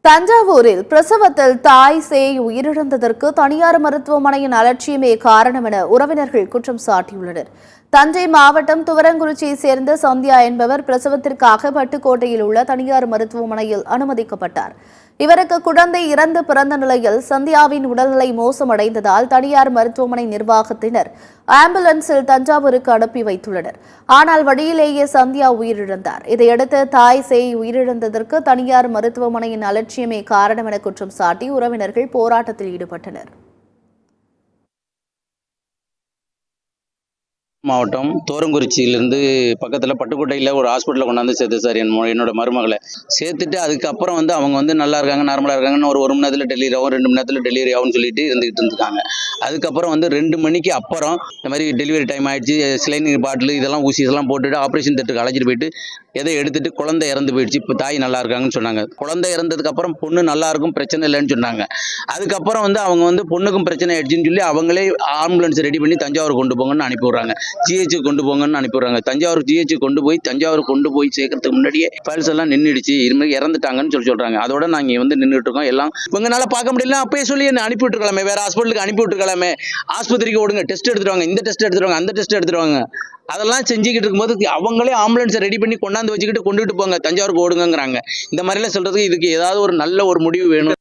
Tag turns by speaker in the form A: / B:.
A: தஞ்சாவூரில் பிரசவத்தில் தாய் சேய் உயிரிழந்ததற்கு தனியார் மருத்துவமனையின் அலட்சியமே காரணம் என உறவினர்கள் குற்றம் சாட்டியுள்ளனர். தஞ்சை மாவட்டம் துவரங்குறிச்சியை சேர்ந்த சந்தியா என்பவர் பிரசவத்திற்காக பட்டுக்கோட்டையில் உள்ள தனியார் மருத்துவமனையில் அனுமதிக்கப்பட்டார். இவருக்கு குழந்தை இறந்து பிறந்த நிலையில் சந்தியாவின் உடல்நிலை மோசமடைந்ததால் தனியார் மருத்துவமனை நிர்வாகத்தினர் ஆம்புலன்ஸில் தஞ்சாவூருக்கு அனுப்பி வைத்துள்ளனர். ஆனால் வழியிலேயே சந்தியா உயிரிழந்தார். இதையடுத்து தாய் சேய் உயிரிழந்ததற்கு தனியார் மருத்துவமனையின் அலட்சியமே காரணம் என குற்றம் சாட்டி உறவினர்கள் போராட்டத்தில் ஈடுபட்டனர்.
B: மாவட்டம் தோரங்குறிச்சியிலிருந்து பக்கத்தில் பட்டுக்கோட்டையில் ஒரு ஹாஸ்பிட்டலில் கொண்டாந்து சேர்த்து சார் என்னோட மருமகளை சேர்த்துட்டு அதுக்கப்புறம் அவங்க நல்லா இருக்காங்க, நார்மலாக இருக்காங்கன்னு ஒரு மணி நேரத்தில் டெலிவரி ஆகும், 2 மணி நேரத்தில் டெலிவரி ஆகும்னு சொல்லிட்டு இருந்துருக்காங்க. அதுக்கப்புறம் 2 மணிக்கு அப்புறம் இந்த மாதிரி டெலிவரி டைம் ஆயிடுச்சு, சிலைனிங் பாட்டில் இதெல்லாம் ஊசி இதெல்லாம் போட்டுட்டு ஆப்ரேஷன் தேட்டருக்கு அழைச்சிட்டு போயிட்டு எதை எடுத்துட்டு குழந்தை இறந்து போயிடுச்சு. இப்போ தாய் நல்லா இருக்காங்கன்னு சொன்னாங்க. குழந்தை இறந்ததுக்கு அப்புறம் பொண்ணு நல்லா இருக்கும், பிரச்சனை இல்லைன்னு சொன்னாங்க. அதுக்கப்புறம் அவங்க பொண்ணுக்கும் பிரச்சனை ஆயிடுச்சுன்னு சொல்லி அவங்களே ஆம்புலன்ஸ் ரெடி பண்ணி தஞ்சாவூர் கொண்டு போங்கன்னு அனுப்பி விடுறாங்க. ஜிஹெச் கொண்டு போங்கன்னு அனுப்பிடுறாங்க. தஞ்சாவூர் ஜிஹெச் தஞ்சாவூர் கொண்டு போய் சேர்க்கறதுக்கு முன்னாடியே ஃபைல்ஸ் எல்லாம் நின்றுடுச்சு, இதுமாதிரி இறந்துட்டாங்கன்னு சொல்றாங்க. அதோட நாங்க நின்றுட்டு இருக்கோம். எல்லாம் உங்களால பார்க்க முடியல, அப்பயே சொல்லி என்ன அனுப்பி விட்டுருக்கலாமே, வேற ஹாஸ்பிட்டலுக்கு அனுப்பி விட்டுருக்கலாமே, ஆஸ்பத்திரிக்கு ஓடுங்க, டெஸ்ட் எடுத்துருவாங்க, இந்த டெஸ்ட் எடுத்துருவாங்க, அந்த டெஸ்ட் எடுத்துருவாங்க. அதெல்லாம் செஞ்சுக்கிட்டு இருக்கும்போது அவங்களே ஆம்புலன்ஸை ரெடி பண்ணி கொண்டாந்து வச்சுக்கிட்டு கொண்டுட்டு போங்க, தஞ்சாவூருக்கு ஓடுங்கிறாங்க. இந்த மாதிரிலாம் சொல்றதுக்கு இதுக்கு ஏதாவது ஒரு நல்ல ஒரு முடிவு வேணும்.